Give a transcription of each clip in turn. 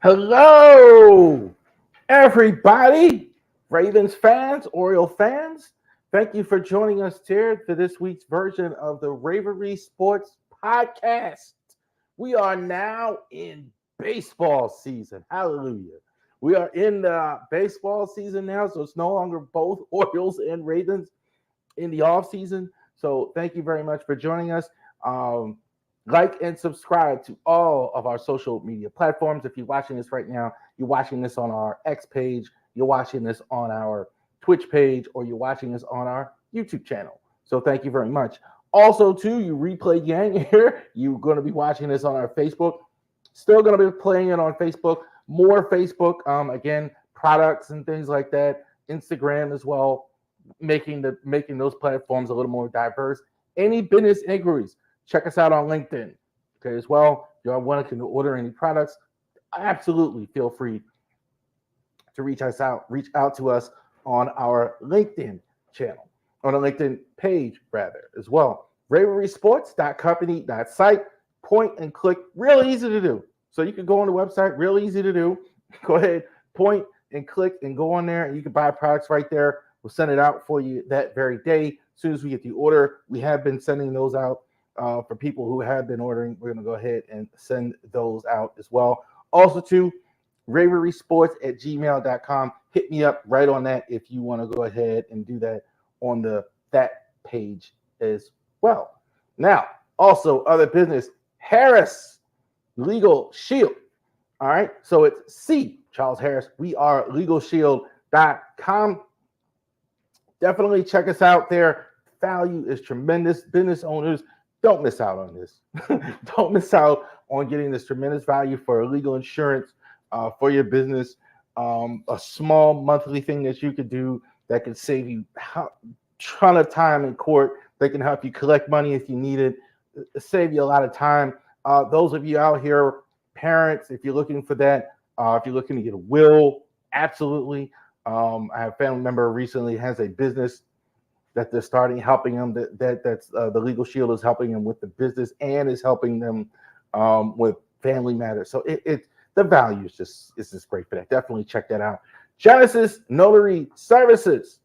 Hello, everybody, Ravens fans, Oriole fans. Thank you for joining us here for this week's version of the Ravery Sports Podcast. We are now in baseball season. Hallelujah. We are in the baseball season now, so it's no longer both Orioles and Ravens in the off season. So thank you very much for joining us. Um, like and subscribe to all of our social media platforms. If you're watching this right now, you're watching this on our X page, you're watching this on our Twitch page, or you're watching this on our YouTube channel. So thank you very much. Also, too, you replay gang here, you're going to be watching this on our Facebook. Still going to be playing it on Facebook. More Facebook, again, products and things like that. Instagram as well, making those platforms a little more diverse. Any business inquiries, check us out on LinkedIn. Okay, as well. If you want to order any products, absolutely feel free to reach out to us on our LinkedIn channel, on a LinkedIn page rather, as well. ravorisports.company.site, point and click, real easy to do. So you can go on the website, real easy to do. Go ahead, point and click and go on there, and you can buy products right there. We'll send it out for you that very day. As soon as we get the order, we have been sending those out for people who have been ordering. We're going to go ahead and send those out as well. Also, to ravorisports@gmail.com. Hit me up right on that if you want to go ahead and do that on that page as well. Now, also other business, Harris Legal Shield. All right, so it's C. Charles Harris. We are LegalShield.com. Definitely check us out there. Value is tremendous. Business owners, don't miss out on this. Don't miss out on getting this tremendous value for legal insurance for your business. A small monthly thing that you could do that could save you a ton of time in court. They can help you collect money if you need it, save you a lot of time. Those of you out here, parents, if you're looking for that, if you're looking to get a will, absolutely. I have a family member recently has a business that they're starting, helping them. That's the Legal Shield is helping them with the business and is helping them with family matters. So the value is just great for that. Definitely check that out. Genesis Notary Services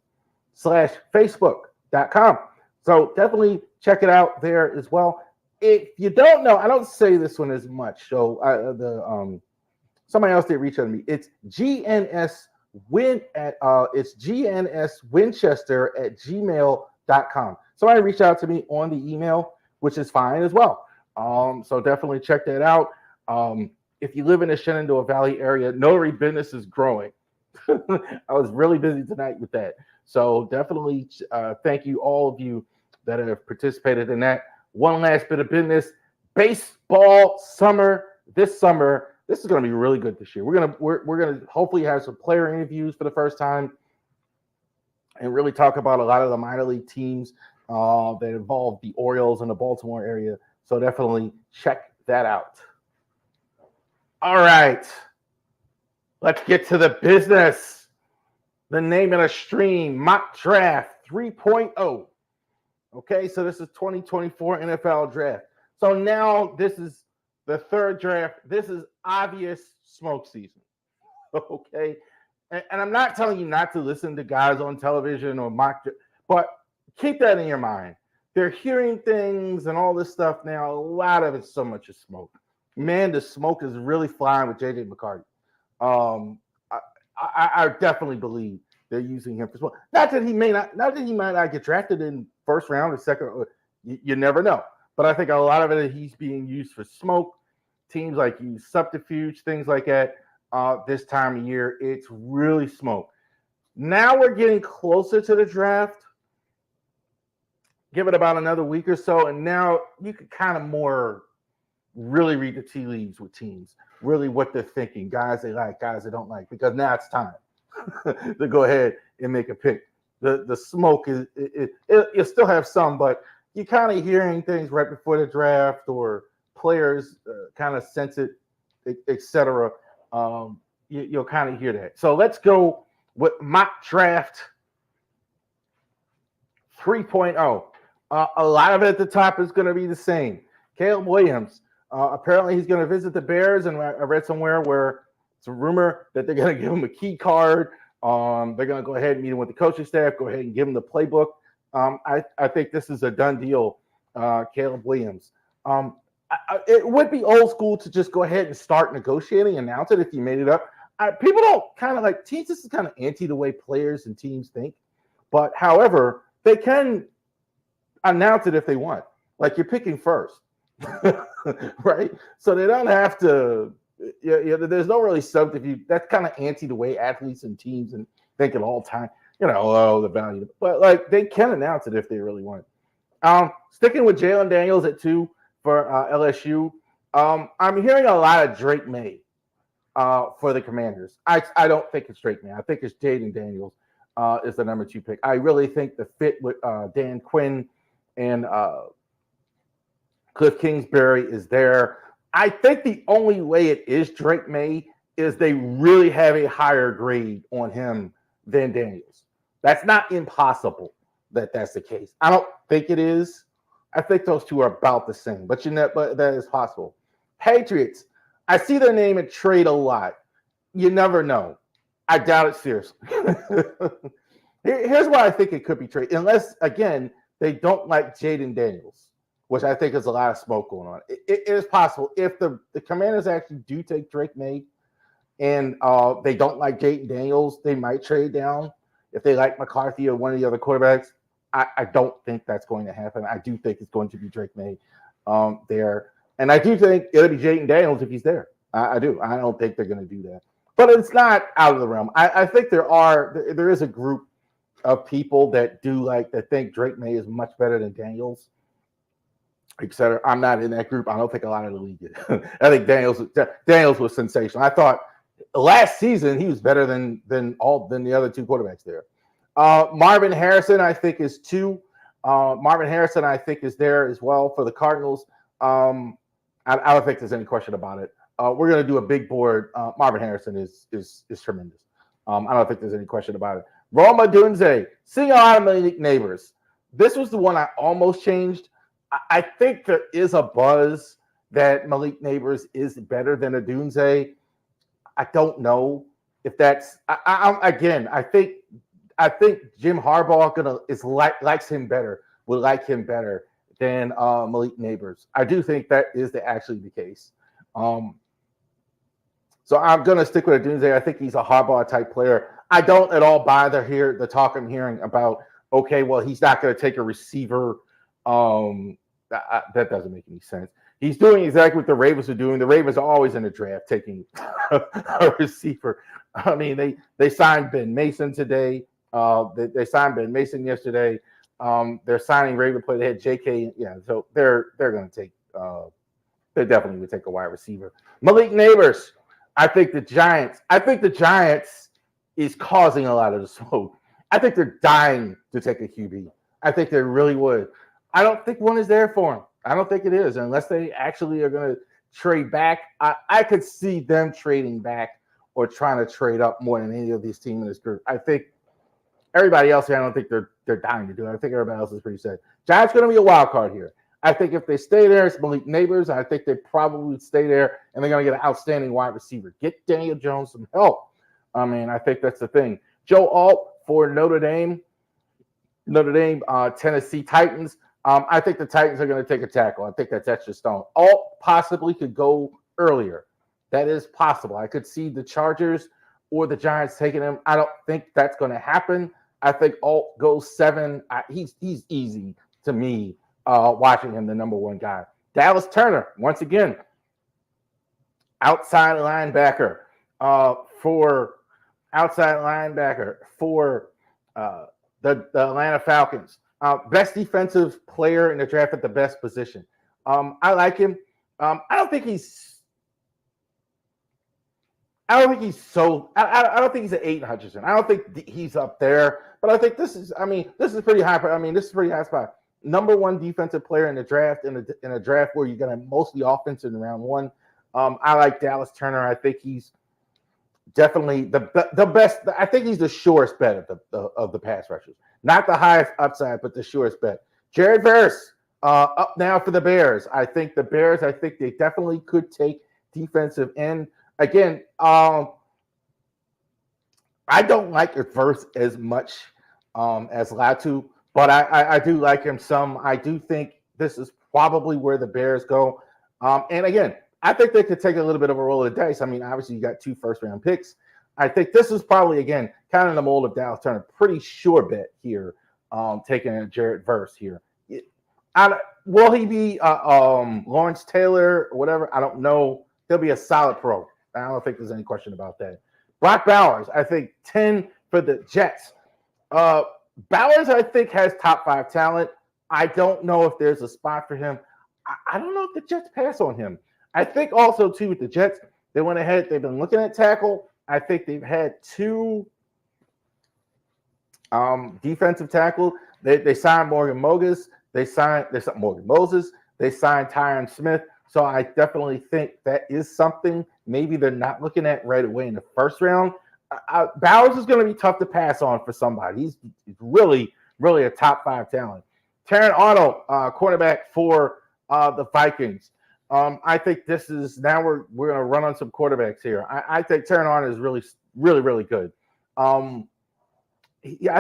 /Facebook.com. So definitely check it out there as well. If you don't know, I don't say this one as much. So somebody else did reach out to me. It's GNS it's gnswinchester@gmail.com. Somebody reached out to me on the email, which is fine as well. So definitely check that out. If you live in the Shenandoah Valley area, notary business is growing. I was really busy tonight with that. So definitely thank you, all of you that have participated in that. One last bit of business. Baseball summer. This is going to be really good this year. We're gonna hopefully have some player interviews for the first time, and really talk about a lot of the minor league teams that involve the Orioles and the Baltimore area. So definitely check that out. All right, let's get to the business. The name of the stream: Mock Draft 3.0. Okay, so this is 2024 NFL Draft. So now this is the third draft. This is obvious smoke season. Okay. And I'm not telling you not to listen to guys on television or mock, but keep that in your mind. They're hearing things and all this stuff now. A lot of it's so much as smoke. Man, the smoke is really flying with JJ McCarthy. I definitely believe they're using him for smoke. Not that he might not get drafted in first round or second. You never know. But I think a lot of it, he's being used for smoke. Teams like use subterfuge, things like that. This time of year, it's really smoke. Now we're getting closer to the draft. Give it about another week or so, and now you can kind of more really read the tea leaves with teams. Really what they're thinking, guys they like, guys they don't like, because now it's time to go ahead and make a pick. The smoke is you still have some, but you're kind of hearing things right before the draft, or players kind of sense it, etc. You'll kind of hear that. So let's go with mock draft 3.0. A lot of it at the top is going to be the same. Caleb Williams, apparently he's going to visit the Bears, and I read somewhere where It's a rumor that they're going to give him a key card. They're going to go ahead and meet him with the coaching staff, go ahead and give him the playbook. I think this is a done deal, Caleb Williams. It would be old school to just go ahead and start negotiating, announce it if you made it up. People don't kind of like teams. This is kind of anti the way players and teams think. But however, they can announce it if they want. Like you're picking first, right? So they don't have to. There's no really subterfuge. That's kind of anti the way athletes and teams and think at all time. The value. But like they can announce it if they really want. Sticking with Jalen Daniels at 2 for LSU. I'm hearing a lot of Drake May for the Commanders. I don't think it's Drake May. I think it's Jaden Daniels is the number 2 pick. I really think the fit with Dan Quinn and Cliff Kingsbury is there. I think the only way it is Drake May is they really have a higher grade on him than Daniels. That's not impossible that that's the case. I don't think it is. I think those two are about the same, but but that is possible. Patriots, I see their name in trade a lot. You never know. I doubt it seriously. Here's why I think it could be trade, unless again they don't like Jaden Daniels, which I think is a lot of smoke going on. It is possible if the Commanders actually do take Drake May and they don't like Jaden Daniels, they might trade down. If they like McCarthy or one of the other quarterbacks, I don't think that's going to happen. I do think it's going to be Drake May there. And I do think it'll be Jaden Daniels if he's there. I do. I don't think they're going to do that. But it's not out of the realm. I think there is a group of people that think Drake May is much better than Daniels, et cetera. I'm not in that group. I don't think a lot of the league is. I think Daniels was sensational. I thought last season he was better than the other 2 quarterbacks there. Marvin Harrison, I think, is 2. Marvin Harrison, I think, is there as well for the Cardinals. I don't think there's any question about it. We're going to do a big board. Marvin Harrison is tremendous. I don't think there's any question about it. Roma Dunze, seeing a lot of Malik Neighbors. This was the one I almost changed. I think there is a buzz that Malik Neighbors is better than a Dunze. I don't know if that's. I think Jim Harbaugh likes him better. Would like him better than Malik Neighbors. I do think that is actually the case. So I'm going to stick with Dunze. I think he's a Harbaugh type player. I don't at all buy the talk I'm hearing about, okay, well, he's not going to take a receiver. That doesn't make any sense. He's doing exactly what the Ravens are doing. The Ravens are always in the draft taking a receiver. I mean, they signed Ben Mason today. They signed Ben Mason yesterday. They're signing Raven player. They had JK. Yeah, so they're going to take. They definitely would take a wide receiver. Malik Neighbors. I think the Giants is causing a lot of the smoke. I think they're dying to take a QB. I think they really would. I don't think one is there for him. I don't think it is, unless they actually are going to trade back. I could see them trading back or trying to trade up more than any of these teams in this group. I think everybody else here, I don't think they're dying to do it. I think everybody else is pretty set. Giants going to be a wild card here. I think if they stay there, it's Malik Neighbors. I think they probably would stay there, and they're going to get an outstanding wide receiver. Get Daniel Jones some help. I mean, I think that's the thing. Joe Alt for Notre Dame, Tennessee Titans. I think the Titans are going to take a tackle. I think that's extra stone. Alt possibly could go earlier. That is possible. I could see the Chargers or the Giants taking him. I don't think that's going to happen. I think Alt goes 7. He's easy to me watching him, the number 1 guy. Dallas Turner, once again, outside linebacker for the Atlanta Falcons. Best defensive player in the draft at the best position. I like him. I don't think he's an 8 Hutchinson. I don't think he's up there, but I think this is pretty high. This is pretty high spot. Number 1 defensive player in the draft, in a draft where you're going to mostly offense in round 1. I like Dallas Turner. I think he's definitely the best. I think he's the surest bet of the pass rushers. Not the highest upside, but the surest bet. Jared Verse up now for the Bears. I think they definitely could take defensive end. again, I don't like the verse as much as Latu, but I do like him some. I do think this is probably where the Bears go. And again, I think they could take a little bit of a roll of the dice. I mean, obviously, you got 2 first-round picks. I think this is probably, again, kind of in the mold of Dallas Turner. Pretty sure bet here, taking a Jared Verse here. Will he be Lawrence Taylor or whatever? I don't know. He'll be a solid pro. I don't think there's any question about that. Brock Bowers, I think 10 for the Jets. Bowers, I think, has top 5 talent. I don't know if there's a spot for him. I don't know if the Jets pass on him. I think also, too, with the Jets, they went ahead. They've been looking at tackle. I think they've had 2 defensive tackle. They signed Morgan Moses. They signed Morgan Moses. They signed Tyron Smith. So I definitely think that is something maybe they're not looking at right away in the first round. Bowers is going to be tough to pass on for somebody. He's really, really a top 5 talent. Terran Arnold, cornerback for the Vikings. I think this is now we're going to run on some quarterbacks here. I think Terran Arnold is really, really, really good. I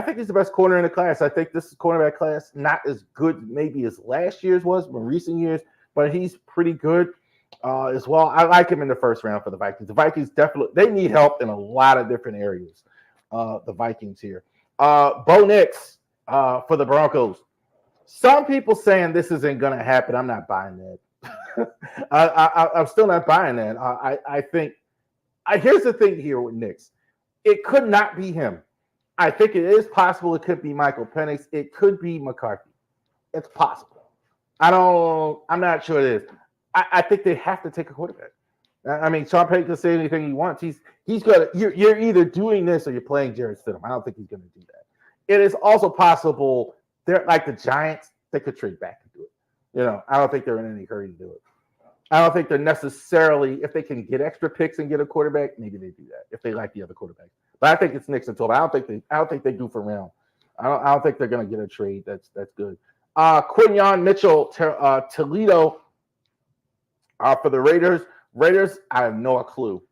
think he's the best corner in the class. I think this is cornerback class not as good maybe as last year's was, but recent years, but he's pretty good as well. I like him in the first round for the Vikings. The Vikings definitely they need help in a lot of different areas. The Vikings here. Bo Nix for the Broncos. Some people saying this isn't going to happen. I'm not buying that. I'm still not buying that. I think here's the thing here with Nix. It could not be him. I think it is possible it could be Michael Penix. It could be McCarthy. It's possible. I'm not sure it is. I think they have to take a quarterback. I mean, Sean Payton can say anything he wants. He's gonna. You're either doing this or you're playing Jarrett Stidham. I don't think he's going to do that. It is also possible they're like the Giants. They could trade back and do it. I don't think they're in any hurry to do it. I don't think they're necessarily, if they can get extra picks and get a quarterback, maybe they do that if they like the other quarterback. But I think it's Nixon total. I don't think they do for round. I don't think they're going to get a trade. That's good. Quinyon Mitchell, Toledo, for the Raiders. Raiders, I have no clue.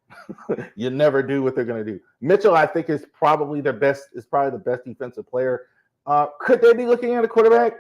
You never do what they're going to do. Mitchell, I think, is probably the best defensive player. Could they be looking at a quarterback?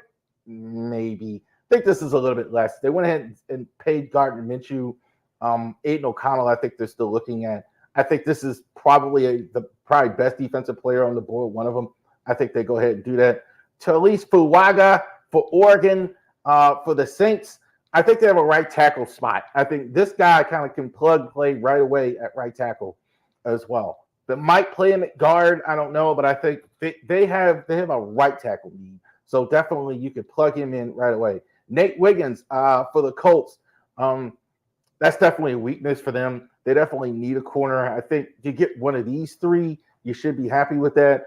Maybe. I think this is a little bit less. They went ahead and paid Gardner Minshew. Aiden O'Connell, I think they're still looking at. I think this is probably the best defensive player on the board, one of them. I think they go ahead and do that. Talise Fuaga for Oregon, for the Saints. I think they have a right tackle spot. I think this guy kind of can play right away at right tackle as well. They might play him at guard. I don't know, but I think they have a right tackle need. So definitely you could plug him in right away. Nate Wiggins for the Colts. That's definitely a weakness for them. They definitely need a corner. I think you get one of these 3, you should be happy with that.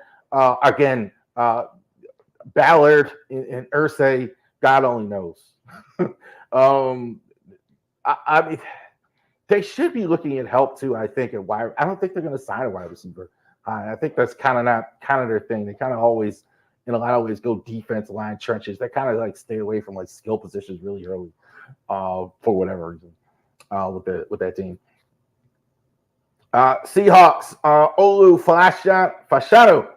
Again, Ballard and Irsay, God only knows. I mean, they should be looking at help too. I think at wide. I don't think they're going to sign a wide receiver. I think that's kind of not their thing. They kind of always, in a lot of ways, go defense line trenches. They kind of like stay away from like skill positions really early, for whatever reason, with that team. Seahawks, Olu Fashanu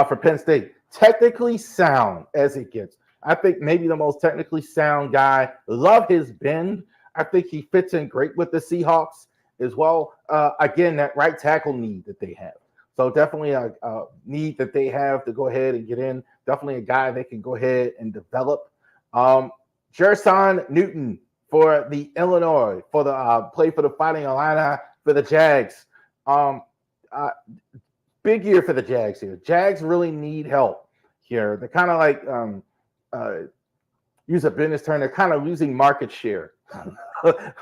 for Penn State. Technically sound as it gets. I think maybe the most technically sound guy. Love his bend. I think he fits in great with the Seahawks as well. Again, that right tackle need that they have. So definitely a need that they have to go ahead and get in. Definitely a guy they can go ahead and develop. Jerson Newton for the Illinois, for the play for the Fighting Illini for the Jags. Big year for the Jags here. Jags really need help here. They're kind of like use a business term. They're kind of losing market share.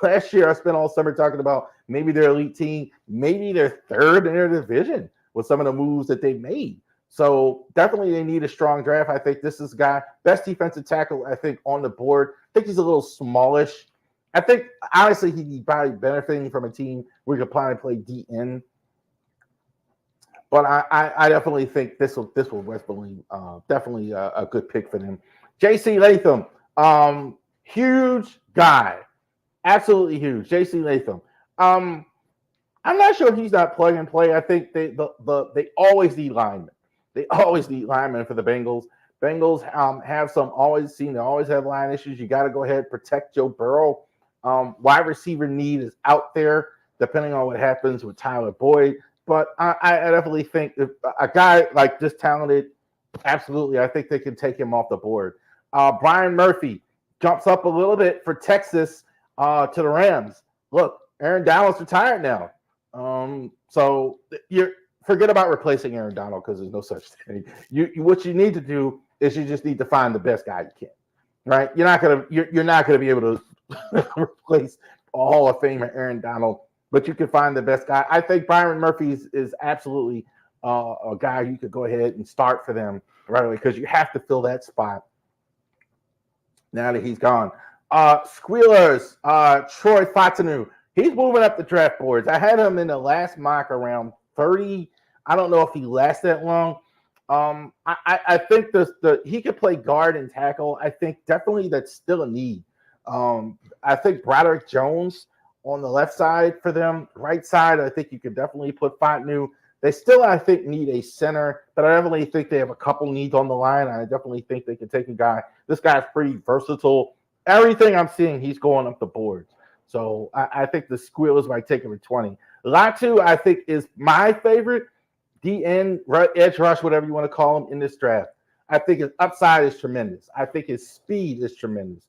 Last year, I spent all summer talking about maybe their elite team, maybe they're third in their division with some of the moves that they made. So definitely they need a strong draft. I think this is guy, best defensive tackle, I think, on the board. I think he's a little smallish. I think, honestly, he'd be probably benefiting from a team where he could probably play DN. But I definitely think this will definitely a good pick for them. J.C. Latham, huge guy, absolutely huge. J.C. Latham, I'm not sure if he's not plug and play. I think they always need linemen. They always need linemen for the Bengals. Bengals have some always seen. They always have line issues. You got to go ahead and protect Joe Burrow. Wide receiver need is out there, depending on what happens with Tyler Boyd. But I definitely think if a guy like this talented, absolutely, I think they can take him off the board. Brian Murphy jumps up a little bit for Texas to the Rams. Look, Aaron Donald's retired now. So you forget about replacing Aaron Donald because there's no such thing. What you need to do is you just need to find the best guy you can, right? You're not gonna be able to replace a Hall of Famer Aaron Donald, but you can find the best guy. I think Byron Murphy is absolutely a guy you could go ahead and start for them right away because you have to fill that spot now that he's gone. Squealers, Troy Fatanu. He's moving up the draft boards. I had him in the last mock around 30. I don't know if he lasts that long. I think he could play guard and tackle. I think definitely that's still a need. I think Broderick Jones on the left side for them. Right side, I think you could definitely put Fatanu. They still, I think, need a center, but I definitely think they have a couple needs on the line. I definitely think they can take a guy. This guy's pretty versatile. Everything I'm seeing, he's going up the boards. So I think the Squealers might take him at 20. Latu, I think, is my favorite DN, edge rush, whatever you want to call him in this draft. I think his upside is tremendous. I think his speed is tremendous.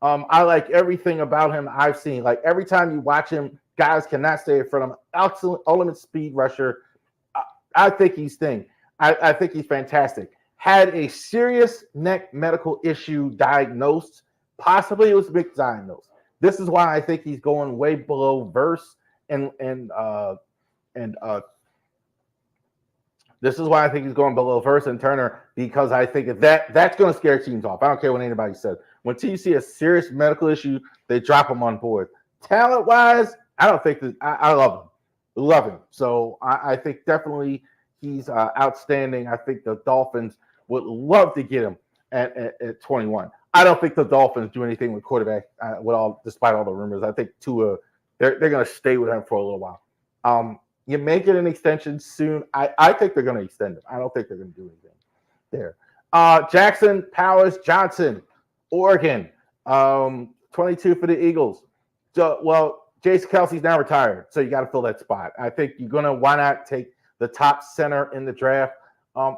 I like everything about him I've seen. Like every time you watch him, guys cannot stay in front of him. Excellent, ultimate speed rusher. I think he's thing. I think he's fantastic. Had a serious neck medical issue diagnosed. Possibly it was misdiagnosed. This is why I think he's going way below Verse and this is why I think he's going below Verse and Turner because I think that's going to scare teams off. I don't care what anybody says. When teams see a serious medical issue, they drop him on board. Talent wise, I don't think that I love him. Love him. So I think definitely he's outstanding. I think the Dolphins would love to get him at 21. I don't think the Dolphins do anything with quarterback despite all the rumors. I think Tua, they're going to stay with him for a little while. You may get an extension soon. I think they're going to extend him. I don't think they're going to do anything there. Jackson Powers Johnson, Oregon, 22 for the Eagles. So, well, Jason Kelsey's now retired, so you got to fill that spot. I think why not take the top center in the draft?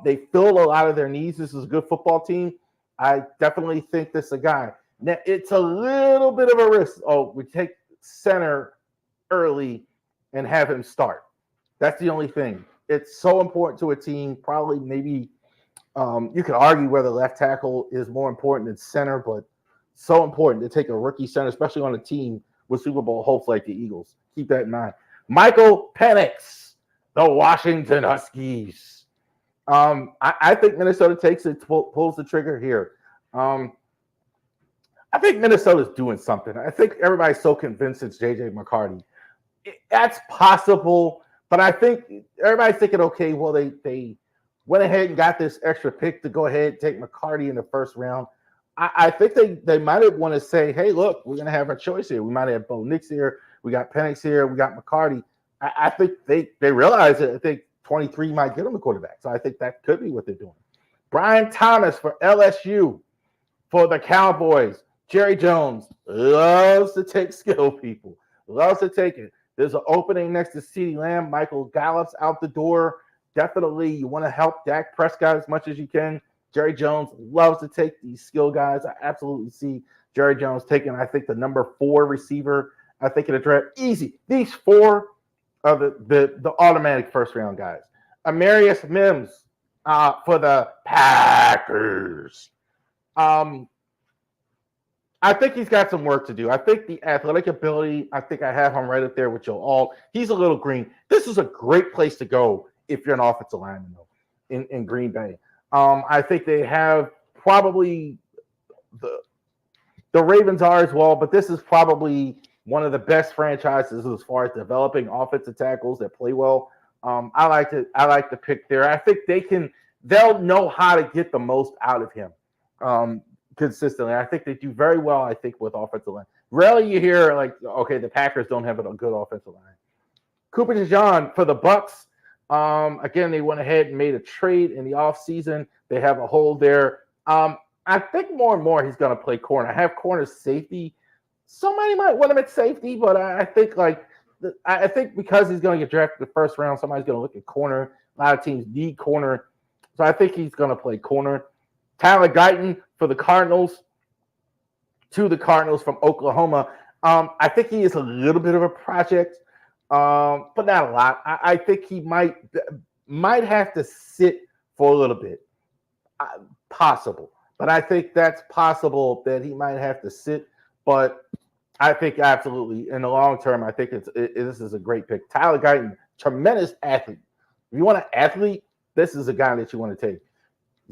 They fill a lot of their needs. This is a good football team. I definitely think this is a guy. Now, it's a little bit of a risk. Oh, we take center early and have him start. That's the only thing. It's so important to a team. Probably maybe you could argue whether left tackle is more important than center, but so important to take a rookie center, especially on a team with Super Bowl hopes like the Eagles. Keep that in mind. Michael Penix, the Washington Huskies. I think Minnesota takes it, pulls the trigger here. I think Minnesota's doing something. I think everybody's so convinced it's J.J. McCarthy. That's possible, but I think everybody's thinking, okay, well, they went ahead and got this extra pick to go ahead and take McCarty in the first round. I think they might have want to say, hey, look, we're going to have a choice here. We might have Bo Nix here. We got Penix here. We got McCarty. I think they realize that I think 23 might get them a quarterback. So I think that could be what they're doing. Brian Thomas for LSU for the Cowboys. Jerry Jones loves to take skill people. Loves to take it. There's an opening next to CeeDee Lamb. Michael Gallup's out the door. Definitely you want to help Dak Prescott as much as you can. Jerry Jones loves to take these skill guys. I absolutely see Jerry Jones taking, I think, the number 4 receiver. I think in the draft, easy. These 4 are the automatic first-round guys. Amarius Mims for the Packers. I think he's got some work to do. I think the athletic ability, I think I have him right up there with Joe Alt. He's a little green. This is a great place to go if you're an offensive lineman, though, in Green Bay. I think they have probably the Ravens are as well, but this is probably one of the best franchises as far as developing offensive tackles that play well. I like the pick there. I think they'll know how to get the most out of him consistently. I think they do very well, I think, with offensive line. Rarely you hear like, okay, the Packers don't have a good offensive line. Cooper DeJean for the Bucks. Again, they went ahead and made a trade in the offseason. They have a hole there. I think more and more he's going to play corner. I have corner safety. Somebody might want him at safety, but I think I think because he's going to get drafted the first round, somebody's going to look at corner. A lot of teams need corner, so I think he's going to play corner. Tyler Guyton for the Cardinals. To the Cardinals from Oklahoma. I think he is a little bit of a project, but not a lot. I think he might have to sit for a little bit. Possible. But I think that's possible that he might have to sit. But I think absolutely in the long term, I think this is a great pick. Tyler Guyton, tremendous athlete. If you want an athlete, this is a guy that you want to take.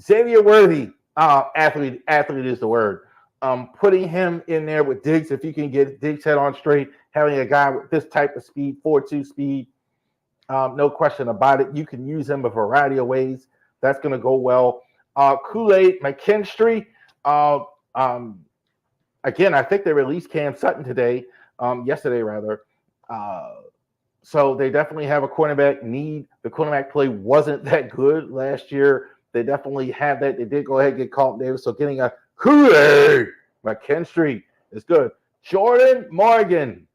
Xavier Worthy, athlete is the word. Putting him in there with Diggs, if you can get Diggs head on straight, having a guy with this type of speed, 4.2 speed, no question about it. You can use him a variety of ways. That's going to go well. Kool-Aid McKinstry. Again, I think they released Cam Sutton yesterday rather. So they definitely have a cornerback need. The cornerback play wasn't that good last year. They definitely have that. They did go ahead and get Carlton Davis. So getting a Kool-Aid McKinstry is good. Jordan Morgan,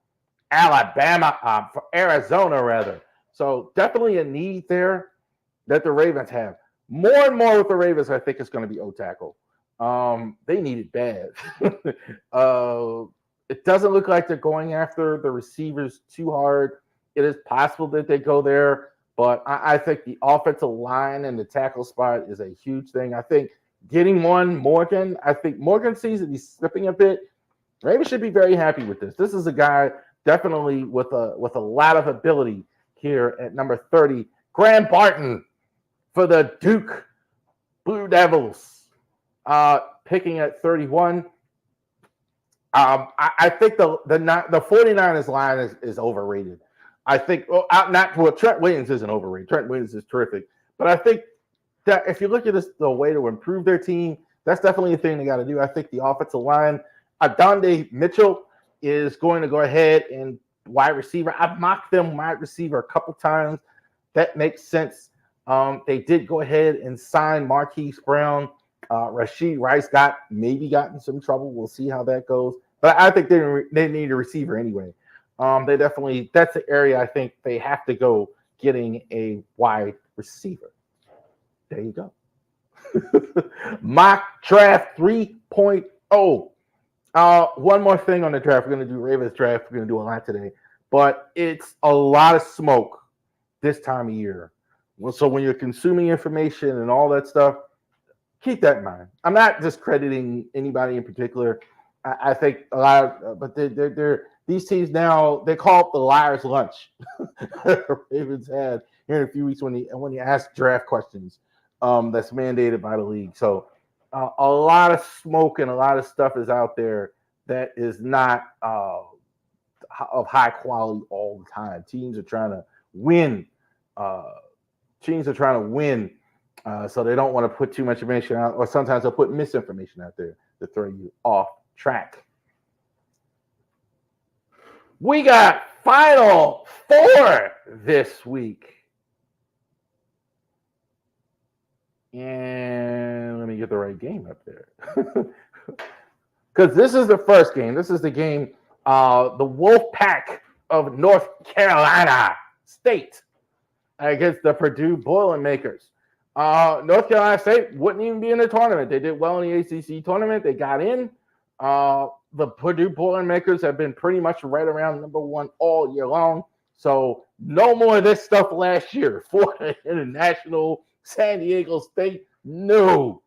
Alabama, for Arizona rather. So definitely a need there that the Ravens have. More and more with the Ravens, I think it's going to be O-tackle. They need it bad. It doesn't look like they're going after the receivers too hard. It is possible that they go there, but I think the offensive line and the tackle spot is a huge thing. I think getting Morgan, I think Morgan sees that he's slipping a bit. Ravens should be very happy with this. This is a guy definitely with a lot of ability here at number 30. Graham Barton for the Duke Blue Devils, picking at 31. I think the 49ers line is overrated. I think Trent Williams isn't overrated. Trent Williams is terrific, but I think that if you look at this, the way to improve their team, that's definitely a thing they got to do. I think the offensive line, Adonde Mitchell is going to go ahead and wide receiver. I've mocked them wide receiver a couple times. That makes sense. They did go ahead and sign Marquise Brown. Rashid Rice got in some trouble. We'll see how that goes. But I think they need a receiver anyway. They definitely, that's the area I think they have to go getting a wide receiver. There you go. Mock draft 3.0. One more thing on the draft. We're going to do Ravens draft. We're going to do a lot today. But it's a lot of smoke this time of year. So when you're consuming information and all that stuff, keep that in mind. I'm not discrediting anybody in particular. I think a lot of, but they're these teams now, they call it the liar's lunch. Ravens had here in a few weeks when you ask draft questions. That's mandated by the league. So a lot of smoke and a lot of stuff is out there that is not of high quality all the time. Teams are trying to win. So they don't want to put too much information out, or sometimes they'll put misinformation out there to throw you off track. We got Final Four this week. And let me get the right game up there. Because this is the first game. This is the game, the Wolfpack of North Carolina State against the Purdue Boilermakers. North Carolina State wouldn't even be in the tournament. They did well in the ACC tournament. They got in. The Purdue Boilermakers have been pretty much right around number one all year long. So no more of this stuff last year. Florida International, San Diego State. No.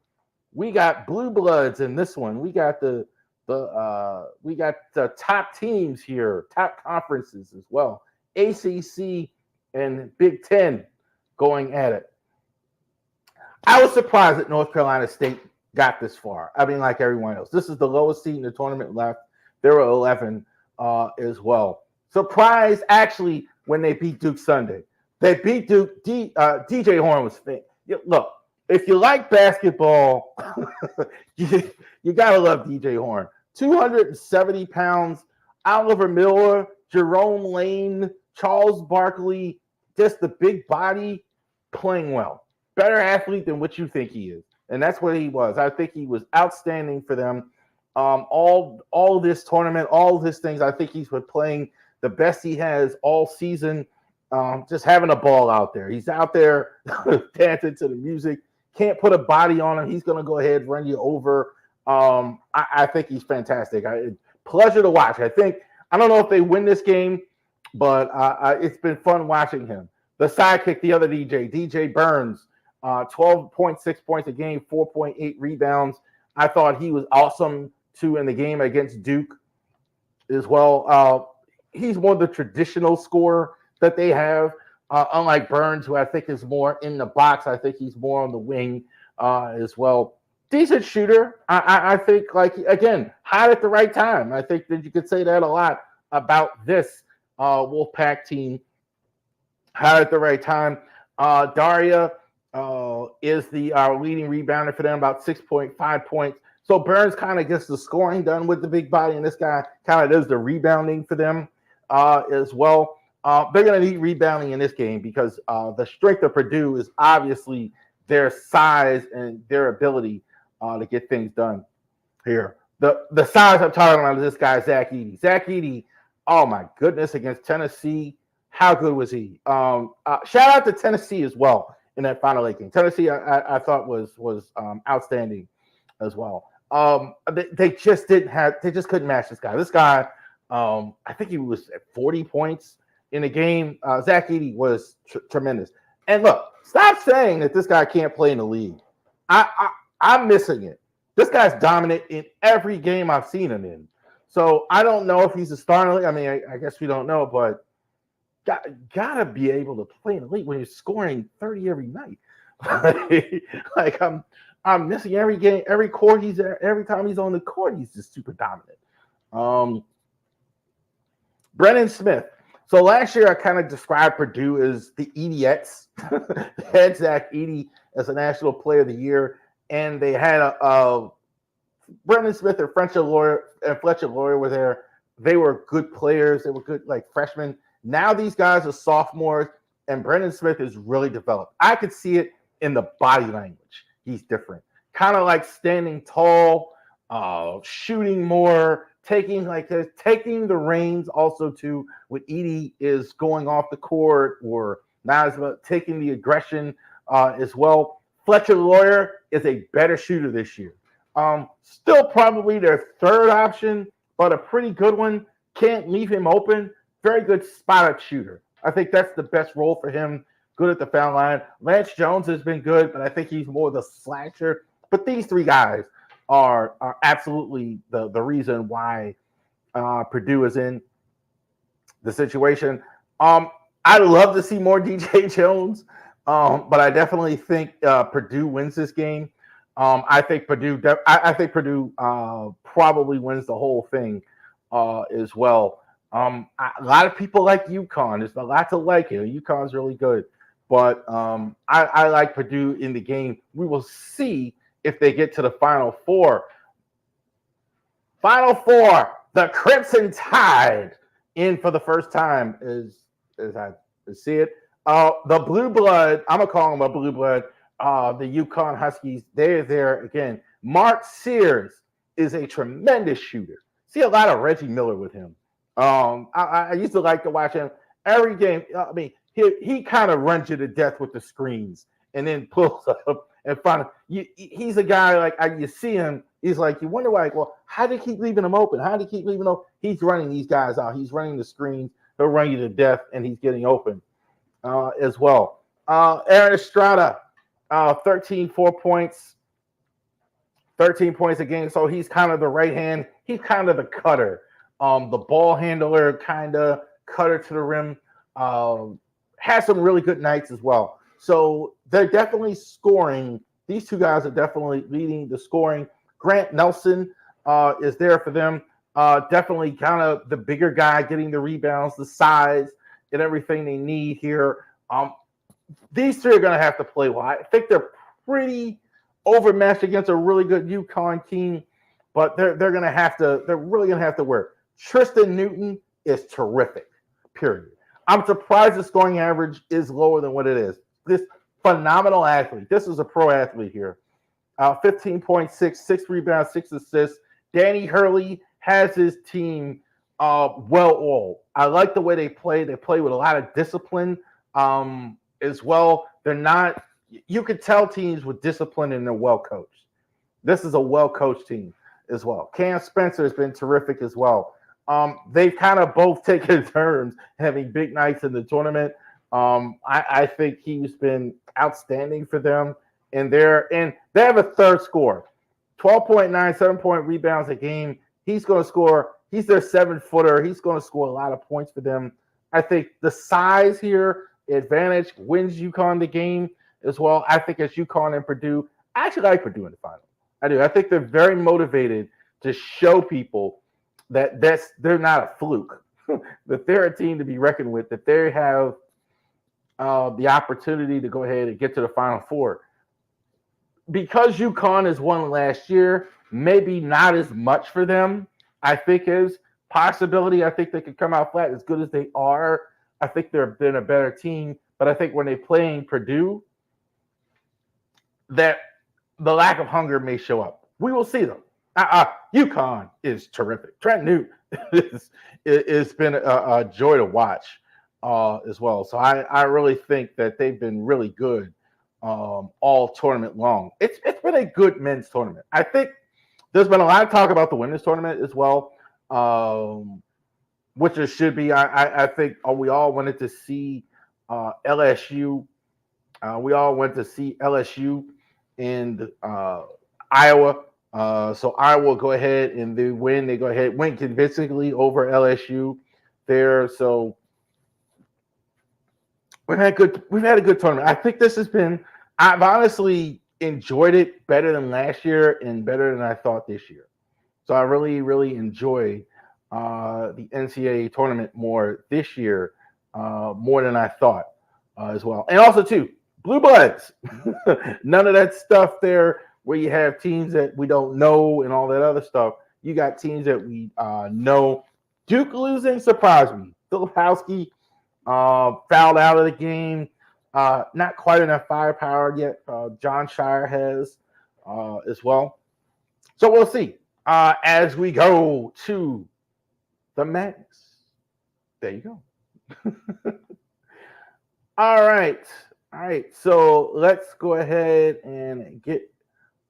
We got blue bloods in this one. We got the top teams here, top conferences as well. ACC and Big Ten going at it. I was surprised that North Carolina State got this far. I mean, like everyone else. This is the lowest seed in the tournament left. There were 11 as well. Surprised, actually, when they beat Duke Sunday. They beat Duke. DJ Horne was fit. Look, if you like basketball, you got to love DJ Horne. 270 pounds. Oliver Miller, Jerome Lane, Charles Barkley, just the big body, playing well. Better athlete than what you think he is. And that's what he was. I think he was outstanding for them. All this tournament, all of his things, I think he's been playing the best he has all season. Just having a ball out there. He's out there dancing to the music. Can't put a body on him. He's going to go ahead and run you over. I think he's fantastic. Pleasure to watch. I don't know if they win this game, but it's been fun watching him. The sidekick, the other DJ Burns, 12.6 points a game, 4.8 rebounds. I thought he was awesome too in the game against Duke as well. He's more the traditional scorer that they have, unlike Burns, who I think is more in the box. I think he's more on the wing as well. Decent shooter. I think, like, again, hot at the right time. I think that you could say that a lot about this Wolfpack team. Hot at the right time. Daria is the leading rebounder for them, about 6.5 points. So Burns kind of gets the scoring done with the big body, and this guy kind of does the rebounding for them as well. They're going to need rebounding in this game because the strength of Purdue is obviously their size and their ability to get things done here. The size I'm talking about is this guy, Zach Edey. Zach Edey, oh my goodness, against Tennessee. How good was he? Shout out to Tennessee as well in that Final Eight game. Tennessee, I thought was outstanding as well. They just couldn't match this guy. This guy, I think he was at 40 points in the game. Zach Edey was tremendous. And look, stop saying that this guy can't play in the league. I'm missing it. This guy's dominant in every game I've seen him in. So I don't know if he's a star. I mean, I guess we don't know, but gotta be able to play in the league when you're scoring 30 every night. Like I'm missing every game, every court he's there. Every time he's on the court, he's just super dominant. Brennan Smith. So last year, I kind of described Purdue as the Ediettes. They had Zach Edey as a National Player of the Year, and they had Brennan Smith and Fletcher Lawyer were there. They were good players. They were good, like, freshmen. Now these guys are sophomores, and Brennan Smith is really developed. I could see it in the body language. He's different. Kind of like standing tall, shooting more, taking the reins also too. With Edey is going off the court or not as much, taking the aggression as well. Fletcher Lawyer is a better shooter this year. Still probably their third option, but a pretty good one. Can't leave him open. Very good spot-up shooter. I think that's the best role for him. Good at the foul line. Lance Jones has been good, but I think he's more the slasher. But these three guys are absolutely the reason why Purdue is in the situation. I'd love to see more DJ Jones, but I definitely think Purdue wins this game. I think Purdue probably wins the whole thing as well. A lot of people like UConn. There's a lot to like here. UConn's really good. But I like Purdue in the game. We will see if they get to the Final Four. Final Four, the Crimson Tide in for the first time as I see it. The Blue Blood, I'm going to call them a Blue Blood, the UConn Huskies, they're there again. Mark Sears is a tremendous shooter. See a lot of Reggie Miller with him. I used to like to watch him every game. I mean, he kind of runs you to death with the screens and then pulls up and finally he's a guy like you see him. He's like, you wonder why, well, how do they keep leaving him open? How do they keep leaving him open? He's running these guys out. He's running the screens. He'll run you to death, and he's getting open as well. Aaron Estrada, 13 points a game. So he's kind of the right hand. He's kind of the cutter. The ball handler, kind of cutter to the rim. Has some really good nights as well. So they're definitely scoring. These two guys are definitely leading the scoring. Grant Nelson is there for them. Definitely kind of the bigger guy, getting the rebounds, the size, and everything they need here. These three are going to have to play well. I think they're pretty overmatched against a really good UConn team, but they're going to have to. They're really going to have to work. Tristan Newton is terrific. Period. I'm surprised the scoring average is lower than what it is. This phenomenal athlete. This is a pro athlete here. 15.6, 6 rebounds, 6 assists. Danny Hurley has his team well oiled. I like the way they play. They play with a lot of discipline as well. They're not, you could tell teams with discipline and they're well coached. This is a well coached team as well. Cam Spencer has been terrific as well. They've kind of both taken turns having big nights in the tournament. I think he's been outstanding for them. And they have a third scorer, 12.9, 7-point rebounds a game. He's going to score. He's their 7-footer. He's going to score a lot of points for them. I think the size here, advantage, wins UConn the game as well. I think it's UConn and Purdue. I actually like Purdue in the final. I do. I think they're very motivated to show people that they're not a fluke, that they're a team to be reckoned with, that they have the opportunity to go ahead and get to the Final Four. Because UConn has won last year, maybe not as much for them, I think is possibility. I think they could come out flat as good as they are. I think they've been a better team. But I think when they're playing Purdue, that the lack of hunger may show up. We will see them. UConn is terrific. Trent Newt it's been a joy to watch as well. So I really think that they've been really good all tournament long. It's been a good men's tournament. I think there's been a lot of talk about the women's tournament as well, which it should be. I think we all wanted to see LSU. We all went to see LSU in Iowa. So Iowa will go ahead and they win. They go ahead win convincingly over LSU there. So we've had a good tournament. I think this has been. I've honestly enjoyed it better than last year and better than I thought this year. So I really, really enjoy the NCAA tournament more this year, more than I thought as well. And also too, blue bloods. None of that stuff there where you have teams that we don't know and all that other stuff. You got teams that we know. Duke losing surprised me. Filipowski fouled out of the game. Not quite enough firepower yet. John Shire has as well. So we'll see as we go to the madness. There you go. All right. So let's go ahead and get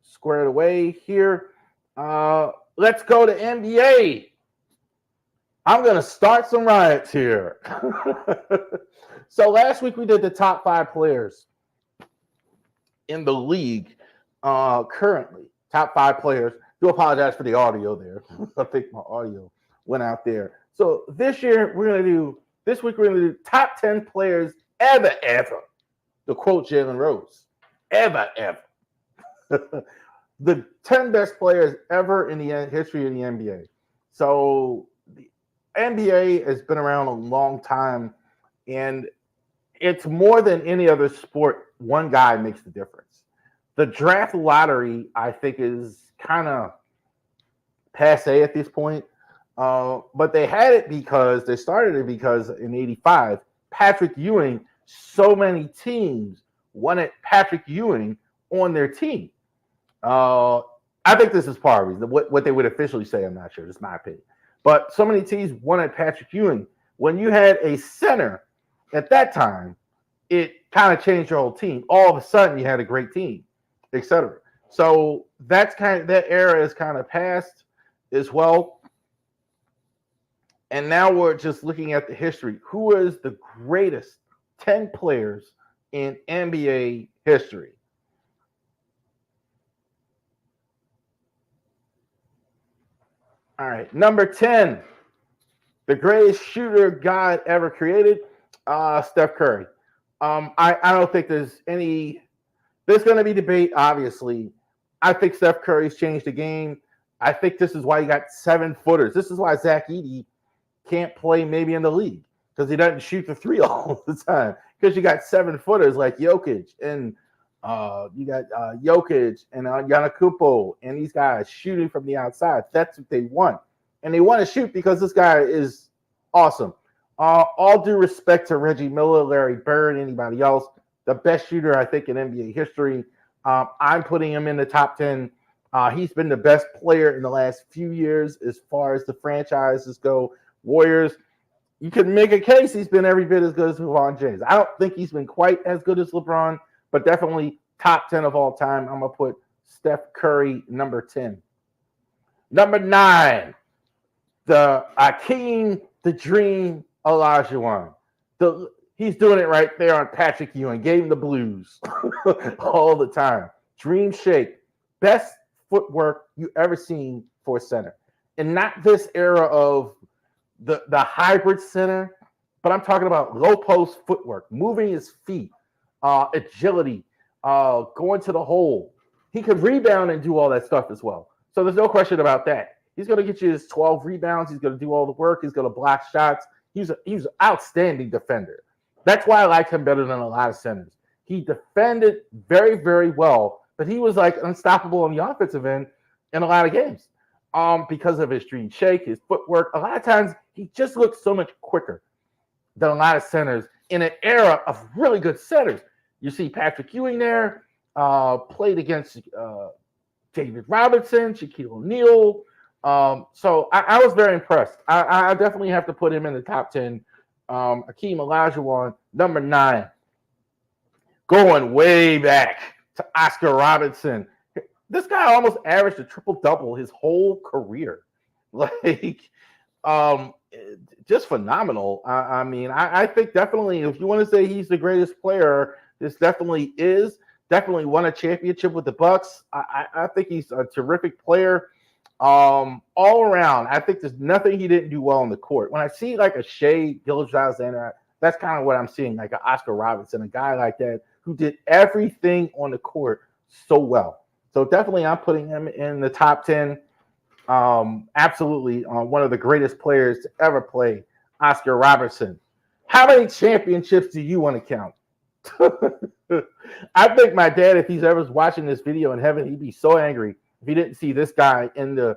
squared away here. Let's go to NBA. I'm going to start some riots here. So last week we did the top 5 players in the league currently. Top 5 players. Do apologize for the audio there. I think my audio went out there. So this week we're going to do top 10 players ever. To quote Jalen Rose, ever. The 10 best players ever in the history of the NBA. So the NBA has been around a long time, and it's more than any other sport. One guy makes the difference. The draft lottery, I think, is kind of passe at this point. But they started it because in '85, Patrick Ewing, so many teams wanted Patrick Ewing on their team. I think this is part of it. What they would officially say, I'm not sure. It's my opinion. But so many teams wanted Patrick Ewing. When you had a center at that time, it kind of changed your whole team. All of a sudden, you had a great team, etc. So that era is kind of past as well. And now we're just looking at the history. Who is the greatest 10 players in NBA history? All right, number 10, the greatest shooter God ever created, Steph Curry. I don't think there's going to be debate, obviously. I think Steph Curry's changed the game. I think this is why you got 7-footers. This is why Zach Edey can't play maybe in the league, because he doesn't shoot the 3 all the time. Because you got 7-footers like Jokic and Jokic and Giannakupo and these guys shooting from the outside. That's what they want. And they want to shoot because this guy is awesome. All due respect to Reggie Miller, Larry Bird, anybody else, the best shooter I think in NBA history. I'm putting him in the top 10. He's been the best player in the last few years as far as the franchises go. Warriors, you can make a case he's been every bit as good as LeBron James. I don't think he's been quite as good as LeBron, but definitely top 10 of all time. I'm going to put Steph Curry number 10. Number 9, the Akeem the Dream Olajuwon. He's doing it right there on Patrick Ewing. Gave him the blues all the time. Dream shake. Best footwork you ever seen for a center. And not this era of the hybrid center, but I'm talking about low post footwork, moving his feet, agility, going to the hole. He could rebound and do all that stuff as well. So there's no question about that. He's going to get you his 12 rebounds. He's going to do all the work. He's going to block shots. He's an outstanding defender. That's why I like him better than a lot of centers. He defended very, very well, but he was like unstoppable on the offensive end in a lot of games because of his dream shake, his footwork. A lot of times he just looks so much quicker than a lot of centers in an era of really good centers. You see Patrick Ewing there, played against David Robinson, Shaquille O'Neal. So I was very impressed. I definitely have to put him in the top 10. Akeem Olajuwon, number 9. Going way back to Oscar Robertson. This guy almost averaged a triple-double his whole career. Like, just phenomenal. I mean, I think definitely if you want to say he's the greatest player, this definitely is. Definitely won a championship with the Bucks. I think he's a terrific player. All around, I think there's nothing he didn't do well on the court. When I see like a Shea Gilgeous-Alexander, that's kind of what I'm seeing, like an Oscar Robertson, a guy like that who did everything on the court so well. So definitely I'm putting him in the top 10. Absolutely one of the greatest players to ever play, Oscar Robertson. How many championships do you want to count? I think my dad, if he's ever watching this video in heaven, he'd be so angry if he didn't see this guy in the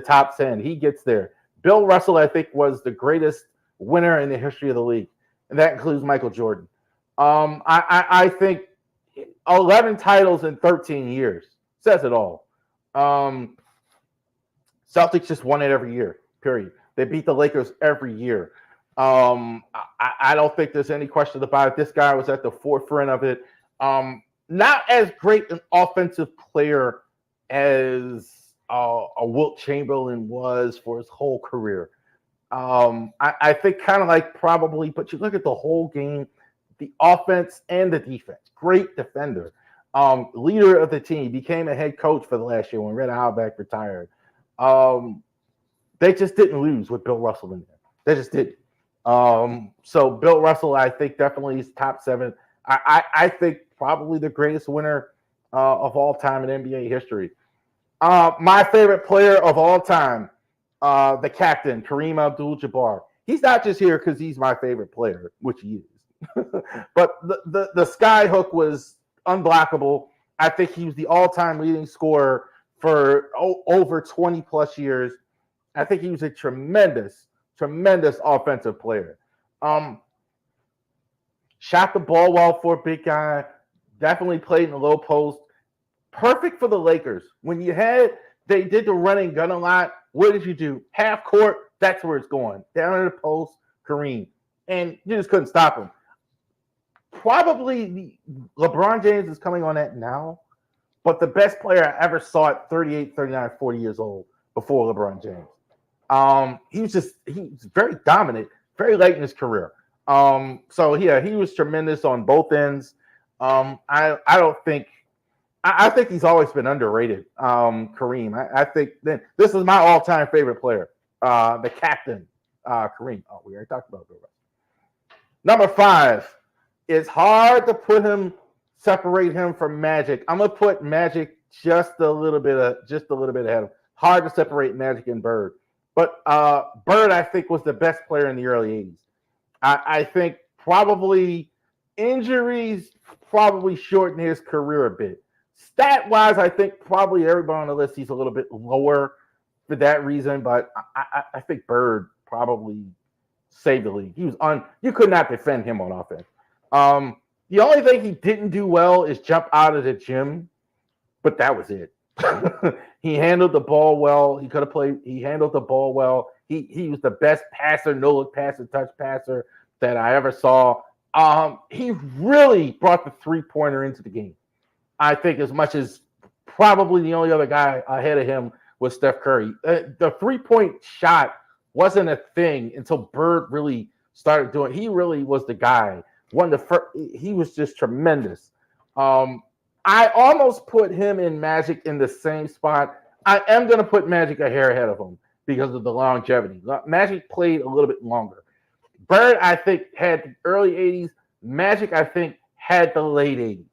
top 10. He gets there. Bill Russell, I think, was the greatest winner in the history of the league, and that includes Michael Jordan. I think 11 titles in 13 years says it all. Celtics just won it every year, period. They beat the Lakers every year. I don't think there's any question about it. This guy was at the forefront of it. Not as great an offensive player as a Wilt Chamberlain was for his whole career. I think kind of like probably, but you look at the whole game, the offense and the defense. Great defender. Leader of the team, became a head coach for the last year when Red Auerbach retired. They just didn't lose with Bill Russell in there. They just didn't. So Bill Russell, I think definitely is top 7. I think probably the greatest winner of all time in NBA history. My favorite player of all time, the captain, Kareem Abdul-Jabbar. He's not just here because he's my favorite player, which he is. But the sky hook was unblockable. I think he was the all-time leading scorer for over 20 plus years. I think he was a tremendous offensive player. Shot the ball well for a big guy. Definitely played in the low post. Perfect for the Lakers. When they did the running gun a lot, what did you do? Half court, that's where it's going. Down in the post, Kareem. And you just couldn't stop him. Probably LeBron James is coming on that now, but the best player I ever saw at 38, 39, 40 years old before LeBron James. He was very dominant, very late in his career. So yeah, he was tremendous on both ends. I think he's always been underrated. Kareem. I think this is my all-time favorite player. The captain, Kareem. Oh, we already talked about that. Number 5. It's hard to separate him from Magic. I'm gonna put Magic just a little bit ahead of him. Hard to separate Magic and Bird. But Bird, I think, was the best player in the early 80s. I think probably injuries probably shortened his career a bit. Stat-wise, I think probably everybody on the list, he's a little bit lower for that reason. But I think Bird probably saved the league. You could not defend him on offense. The only thing he didn't do well is jump out of the gym, but that was it. He handled the ball well. He could have played. He handled the ball well. He was the best passer, no look passer, touch passer that I ever saw. He really brought the 3-pointer into the game. I think as much as probably the only other guy ahead of him was Steph Curry. The 3-point shot wasn't a thing until Bird really started doing it. He really was the guy. He was just tremendous. I almost put him and Magic in the same spot. I am going to put Magic a hair ahead of him because of the longevity. Magic played a little bit longer. Bird, I think, had the early 80s. Magic, I think, had the late 80s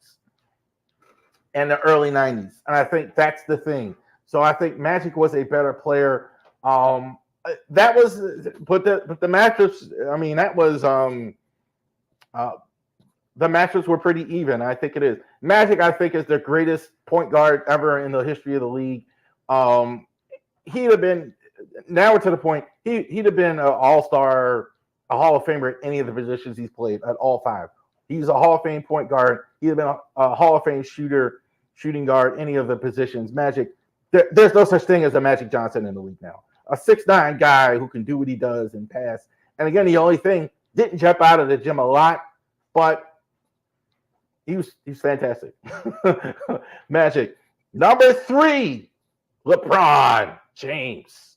and the early 90s. And I think that's the thing. So I think Magic was a better player. That was, but the matchups, I mean, that was, the matchups were pretty even. I think it is. Magic, I think, is the greatest point guard ever in the history of the league. He'd have been, now we're to the point, he'd have been an all-star, a Hall of Famer at any of the positions he's played at all 5. He's a Hall of Fame point guard. He'd have been a Hall of Fame shooting guard, any of the positions. Magic, there's no such thing as a Magic Johnson in the league now. A 6'9" guy who can do what he does and pass. And again, the only thing, didn't jump out of the gym a lot, but he's fantastic. Magic. Number 3, LeBron James.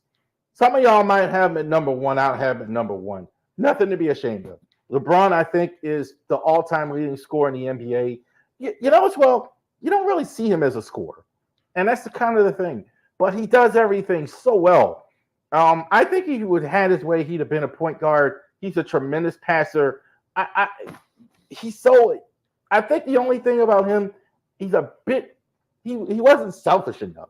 Some of y'all might have him at number 1. I don't have him at number 1. Nothing to be ashamed of. LeBron, I think, is the all-time leading scorer in the NBA. You know as well, you don't really see him as a scorer. And that's the kind of the thing. But he does everything so well. I think he would have had his way. He'd have been a point guard. He's a tremendous passer. I think the only thing about him, he wasn't selfish enough.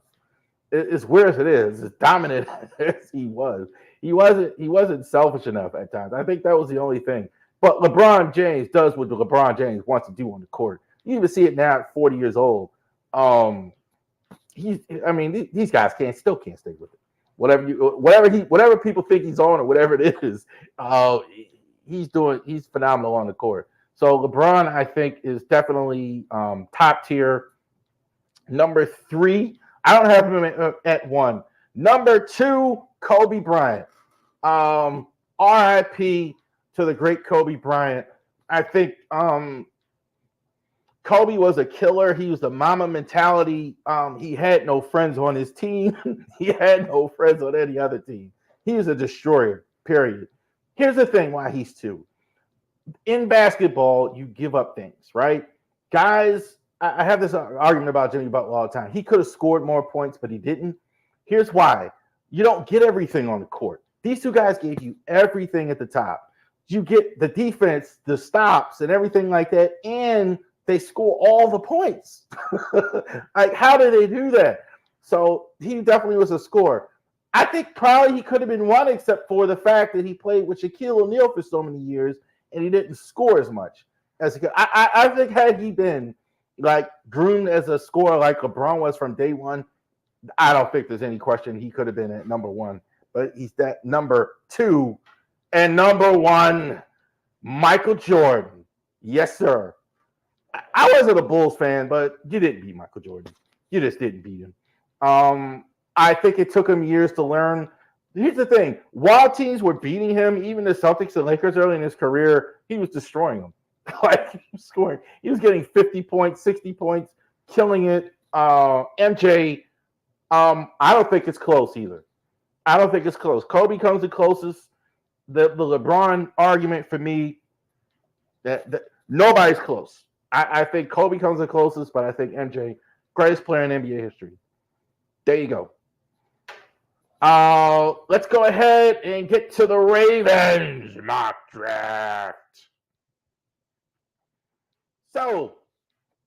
As weird as it is, as dominant as he wasn't selfish enough at times. I think that was the only thing. But LeBron James does what LeBron James wants to do on the court. You even see it now at 40 years old. These guys still can't stay with it. Whatever people think he's on or whatever it is, he's phenomenal on the court. So LeBron, I think, is definitely top tier. Number 3, I don't have him at 1. Number 2, Kobe Bryant. RIP to the great Kobe Bryant. I think Kobe was a killer. He was the mama mentality. He had no friends on his team. He had no friends on any other team. He was a destroyer, period. Here's the thing why he's 2. In basketball, you give up things, right? Guys, I have this argument about Jimmy Butler all the time. He could have scored more points, but he didn't. Here's why. You don't get everything on the court. These 2 guys gave you everything at the top. You get the defense, the stops, and everything like that, and they score all the points. Like, how did they do that? So he definitely was a scorer. I think probably he could have been 1, except for the fact that he played with Shaquille O'Neal for so many years, and he didn't score as much as he could. I think had he been like groomed as a scorer like LeBron was from day 1, I don't think there's any question he could have been at number 1. But he's that number 2. And number 1, Michael Jordan. Yes, sir. I wasn't a Bulls fan, but you didn't beat Michael Jordan. You just didn't beat him. I think it took him years to learn. Here's the thing. While teams were beating him, even the Celtics and Lakers early in his career, he was destroying them. Like, he was scoring. He was getting 50 points, 60 points, killing it. MJ, I don't think it's close either. I don't think it's close. Kobe comes the closest. The LeBron argument for me, that nobody's close. I think Kobe comes the closest, but I think MJ, greatest player in NBA history. There you go. Let's go ahead and get to the Ravens mock draft. So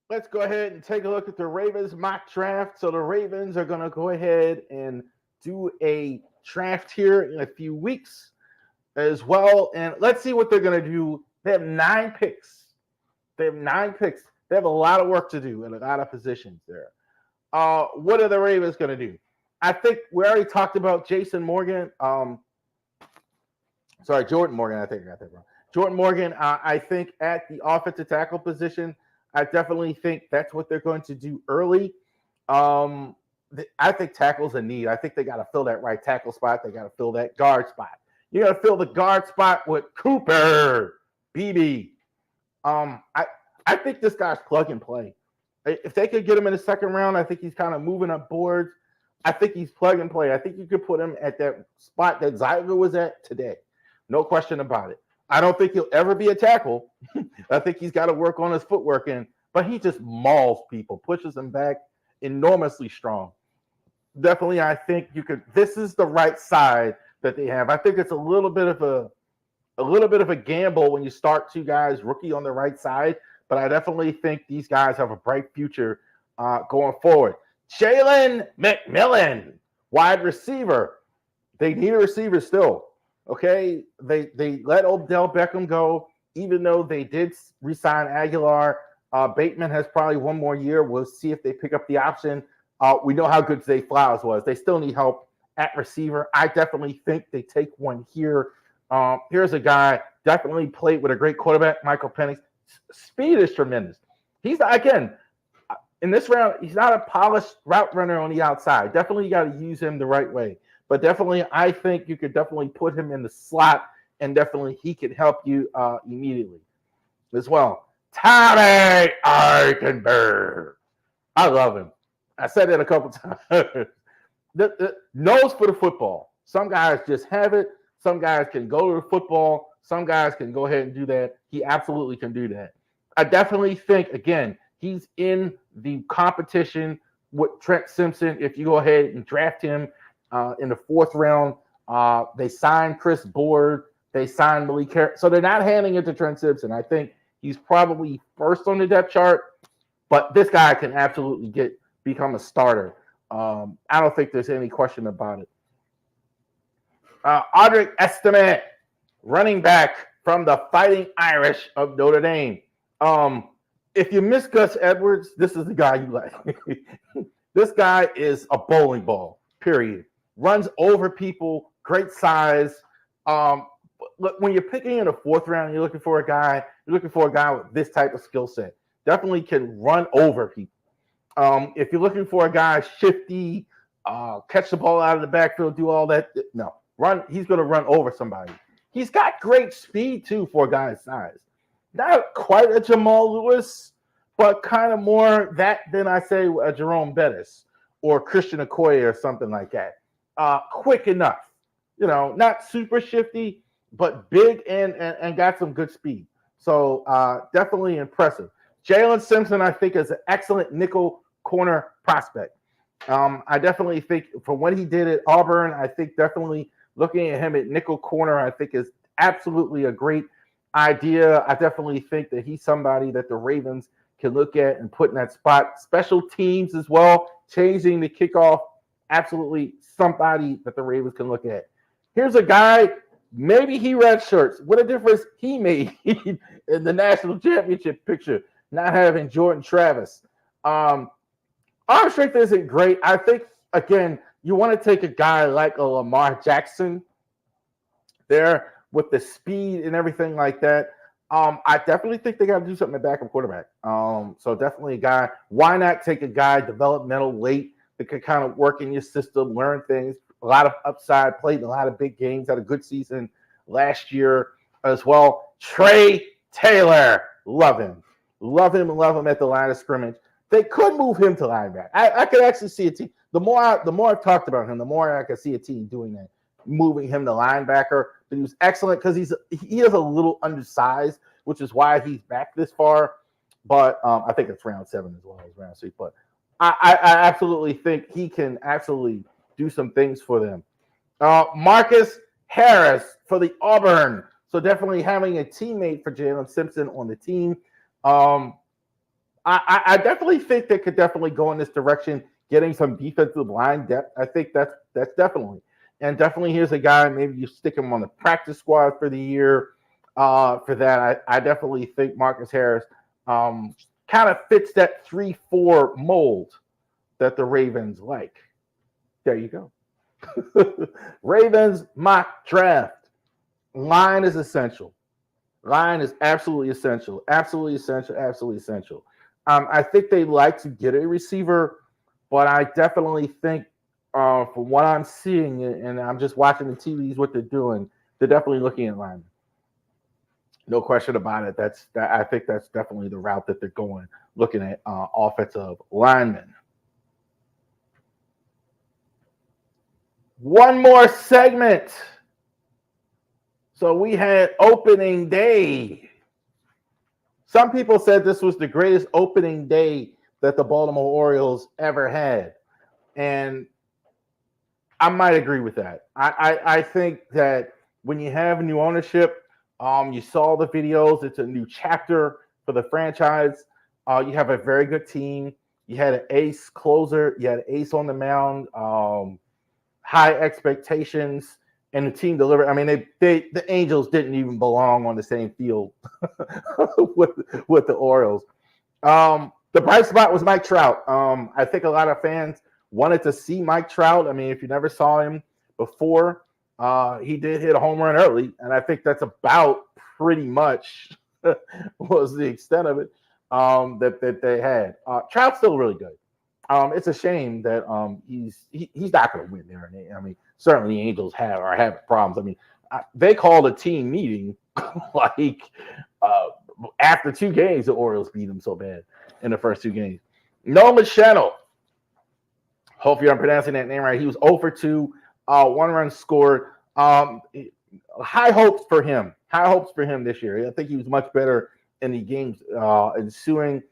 let's go ahead and take a look at the Ravens mock draft. So the Ravens are going to go ahead and do a draft here in a few weeks as well. And let's see what they're going to do. They have 9 picks. They have 9 picks. They have a lot of work to do in a lot of positions there. What are the Ravens going to do? I think we already talked about Jason Morgan. Sorry, Jordan Morgan. I think I got that wrong. Jordan Morgan, I think at the offensive tackle position, I definitely think that's what they're going to do early. I think tackle's a need. I think they got to fill that right tackle spot. They got to fill that guard spot. You got to fill the guard spot with Cooper Beebe. I think this guy's plug and play. If they could get him in the second round, I think he's kind of moving up boards. I think he's plug and play. I think you could put him at that spot that Zyler was at today. No question about it. I don't think he'll ever be a tackle. I think he's got to work on his footwork, but he just mauls people, pushes them back enormously strong. Definitely, I think you could. This is the right side that they have. I think it's a little bit of a gamble when you start two guys rookie on the right side, but I definitely think these guys have a bright future going forward. Jalen McMillan, wide receiver. They need a receiver still. Okay, they let Odell Beckham go, even though they did re-sign Aguilar. Bateman has probably one more year. We'll see if they pick up the option. We know how good Zay Flowers was. They still need help at receiver. I definitely think they take one here. Here's a guy definitely played with a great quarterback, Michael Penix. Speed is tremendous. He's again in this round. He's not a polished route runner on the outside. Definitely, you got to use him the right way. But definitely, I think you could definitely put him in the slot, and definitely he could help you immediately as well. Tommy Eichenberg. I love him. I said that a couple times. The nose for the football. Some guys just have it. Some guys can go to the football. Some guys can go ahead and do that. He absolutely can do that. I definitely think, again, he's in the competition with Trent Simpson. If you go ahead and draft him in the fourth round, they signed Chris Board. They signed Malik Harris. So they're not handing it to Trent Simpson. I think he's probably first on the depth chart, but this guy can absolutely become a starter. I don't think there's any question about it. Audric Estime, running back from the Fighting Irish of Notre Dame. If you miss Gus Edwards, this is the guy you like. This guy is a bowling ball, period. Runs over people, great size. Look, when you're picking in the fourth round, you're looking for a guy with this type of skill set. Definitely can run over people. If you're looking for a guy shifty, catch the ball out of the backfield, do all that, no. He's going to run over somebody. He's got great speed, too, for a guy's size. Not quite a Jamal Lewis, but kind of more that than I say a Jerome Bettis or Christian Okoye or something like that. Quick enough. Not super shifty, but big and got some good speed. So definitely impressive. Jalen Simpson, I think, is an excellent nickel corner prospect. I definitely think for what he did at Auburn, I think definitely looking at him at nickel corner, I think is absolutely a great idea. I definitely think that he's somebody that the Ravens can look at and put in that spot. Special teams as well, changing the kickoff, absolutely somebody that the Ravens can look at. Here's a guy, maybe he redshirts. What a difference he made in the national championship picture, not having Jordan Travis. Arm strength isn't great. I think, again, you want to take a guy like a Lamar Jackson there with the speed and everything like that. I definitely think they got to do something at backup quarterback. So definitely a guy. Why not take a guy developmental late that could kind of work in your system, learn things, a lot of upside, played in a lot of big games, had a good season last year as well. Trey Taylor, love him at the line of scrimmage. They could move him to linebacker. I could actually see a team. The more I've talked about him, the more I could see a team doing that, moving him to linebacker. But he was excellent because he is a little undersized, which is why he's back this far. But I think it's round 7 as well as round 6. But I absolutely think he can absolutely do some things for them. Marcus Harris for the Auburn. So definitely having a teammate for Jalen Simpson on the team. I definitely think they could definitely go in this direction, getting some defensive line depth. I think that's definitely. And definitely here's a guy, maybe you stick him on the practice squad for the year. For that, I definitely think Marcus Harris kind of fits that 3-4 mold that the Ravens like. There you go. Ravens mock draft. Line is essential. Line is absolutely essential. Absolutely essential. Absolutely essential. I think they like to get a receiver, but I definitely think, from what I'm seeing, and I'm just watching the TVs, what they're doing, they're definitely looking at linemen. No question about it. I think that's definitely the route that they're going, looking at offensive linemen. One more segment. So we had opening day. Some people said this was the greatest opening day that the Baltimore Orioles ever had. And I might agree with that. I think that when you have new ownership, you saw the videos, it's a new chapter for the franchise. You have a very good team. You had an ace closer, you had an ace on the mound, high expectations, and the team delivered. I mean, the Angels didn't even belong on the same field with the Orioles. The bright spot was Mike Trout. I think a lot of fans wanted to see Mike Trout. I mean, if you never saw him before, he did hit a home run early, and I think that's about pretty much was the extent of it that they had. Trout's still really good. It's a shame that he's not going to win there. I mean, certainly the Angels are having problems. I mean, they called a team meeting like after 2 games, the Orioles beat them so bad in the first 2 games. No Machado. Hopefully I'm pronouncing that name right. He was 0 for 2, 1 run scored. High hopes for him. High hopes for him this year. I think he was much better in the games ensuing.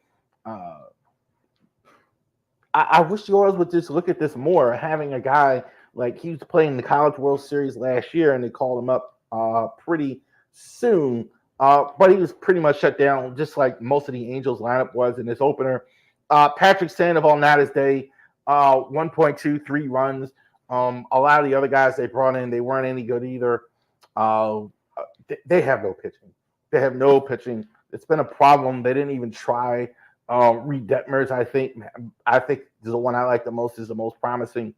I wish the Orioles would just look at this more, having a guy like he was playing the College World Series last year, and they called him up pretty soon. But he was pretty much shut down, just like most of the Angels lineup was in this opener. Patrick Sandoval, not his day. 1.23 runs. A lot of the other guys they brought in, they weren't any good either. They have no pitching. They have no pitching. It's been a problem. They didn't even try. Reed Detmers, I think the one I like the most is the most promising.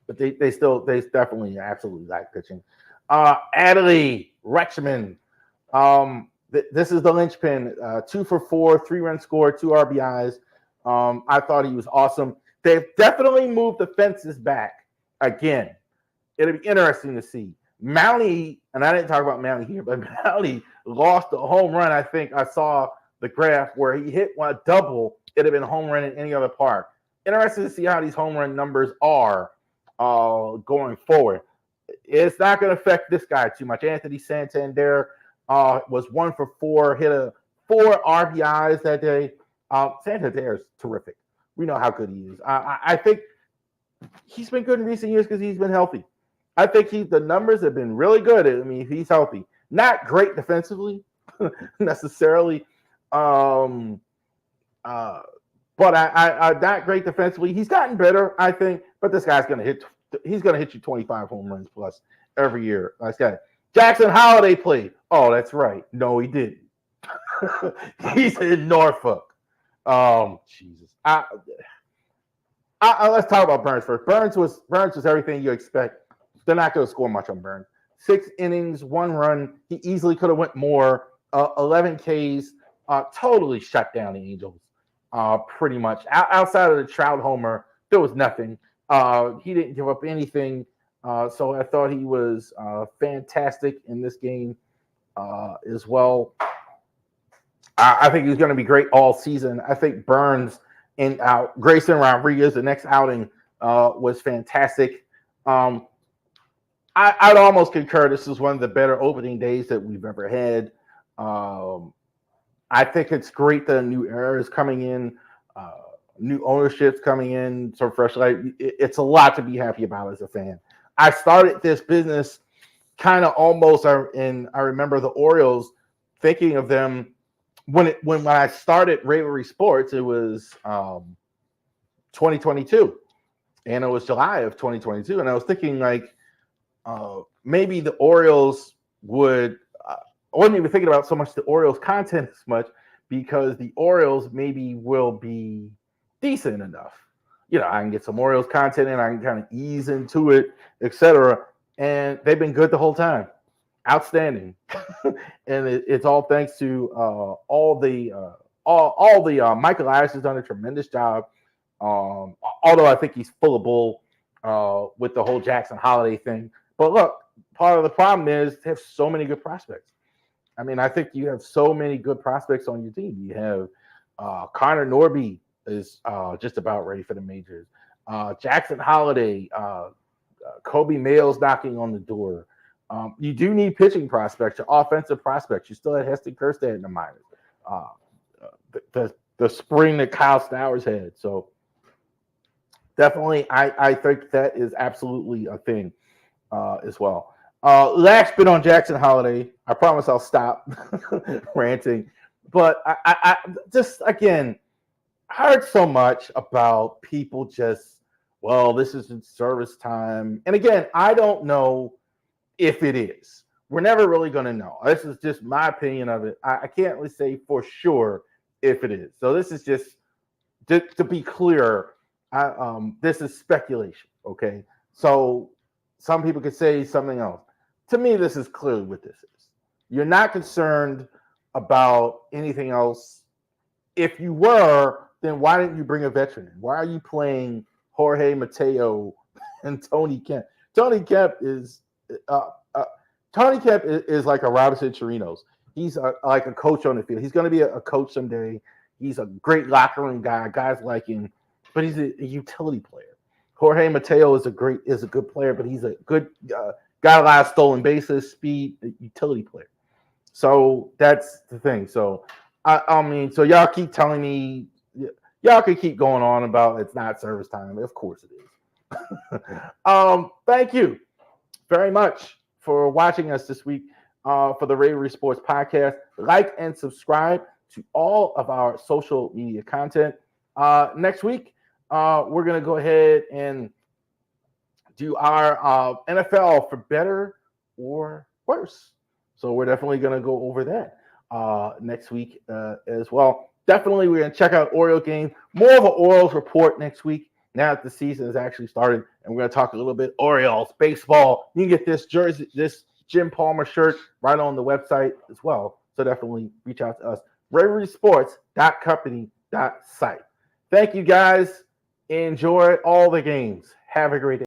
But they definitely absolutely like pitching. Adley Rutschman. This is the linchpin. 2 for 4, 3 run score, 2 RBIs. I thought he was awesome. They've definitely moved the fences back again. It'll be interesting to see. Mountie, and I didn't talk about Mountie here, but Mountie lost a home run. I think I saw the graph where he hit one double. It'd have been a home run in any other park. Interesting to see how these home run numbers are going forward. It's not going to affect this guy too much. Anthony Santander was 1 for 4, hit 4 RBIs that day. Santander is terrific. We know how good he is. I think he's been good in recent years because he's been healthy. I think the numbers have been really good. I mean, if he's healthy. Not great defensively necessarily, but I not great defensively. He's gotten better, I think. But this guy's gonna hit. He's gonna hit you 25 home runs plus every year. Nice guy. Jackson Holiday played. Oh, that's right. No, he didn't. He's in Norfolk. Jesus. Let's talk about Burns first. Burns was everything you expect. They're not going to score much on Burns. 6 innings, 1 run. He easily could have went more. 11 Ks. Totally shut down the Angels. Pretty much. Outside of the Trout homer, there was nothing. He didn't give up anything. So I thought he was fantastic in this game as well. I think he's going to be great all season. I think Burns and Grayson Rodriguez, the next outing, was fantastic. I'd almost concur this is one of the better opening days that we've ever had. I think it's great that a new era is coming in, new ownership's coming in, some fresh light. It's a lot to be happy about as a fan. I started this business kind of almost, and I remember the Orioles thinking of them when I started Ravery Sports. It was 2022, and it was July of 2022, and I was thinking like maybe the Orioles would. I wasn't even thinking about so much the Orioles content as much because the Orioles maybe will be decent enough. You know, I can get some Orioles content in, I can kind of ease into it, etc. And they've been good the whole time. outstanding, and it's all thanks to all the Michael Ayers has done a tremendous job. Although I think he's full of bull with the whole Jackson Holiday thing. But look, part of the problem is they have so many good prospects. I mean, I think you have so many good prospects on your team. You have Connor Norby is just about ready for the majors. Jackson Holiday, Kobe Mayo's knocking on the door. You do need pitching prospects, your offensive prospects. You still have Heston Kjerstad in the minors. Uh, the spring that Kyle Stowers had. So definitely, I think that is absolutely a thing as well. Last bit on Jackson Holiday. I promise I'll stop ranting. But I just, again, heard so much about people just, well, this isn't service time. And again, I don't know if it is. We're never really going to know. This is just my opinion of it. I can't really say for sure if it is. So this is just to be clear, this is speculation, okay? So some people could say something else. To me, this is clearly what this is. You're not concerned about anything else. If you were, then why didn't you bring a veteran in? Why are you playing Jorge Mateo and Tony Kemp? Tony Kemp is like a Robinson Chirinos. He's like a coach on the field. He's going to be a coach someday. He's a great locker room guy. Guys like him, but he's a utility player. Jorge Mateo is a good player, but he's a good got a lot of stolen bases, speed, utility player. So that's the thing. So I mean, so y'all keep telling me, y'all can keep going on about it's not service time. Of course it is. Thank you very much for watching us this week for the Ravery Sports Podcast. Like and subscribe to all of our social media content. Next week, we're going to go ahead and do our NFL for better or worse. So we're definitely going to go over that next week as well. Definitely, we're going to check out Oriole game. More of an Orioles report next week. Now that the season has actually started, and we're going to talk a little bit Orioles baseball. You can get this jersey, this Jim Palmer shirt, right on the website as well. So definitely reach out to us. ravorisports.company.site. Thank you guys. Enjoy all the games. Have a great day.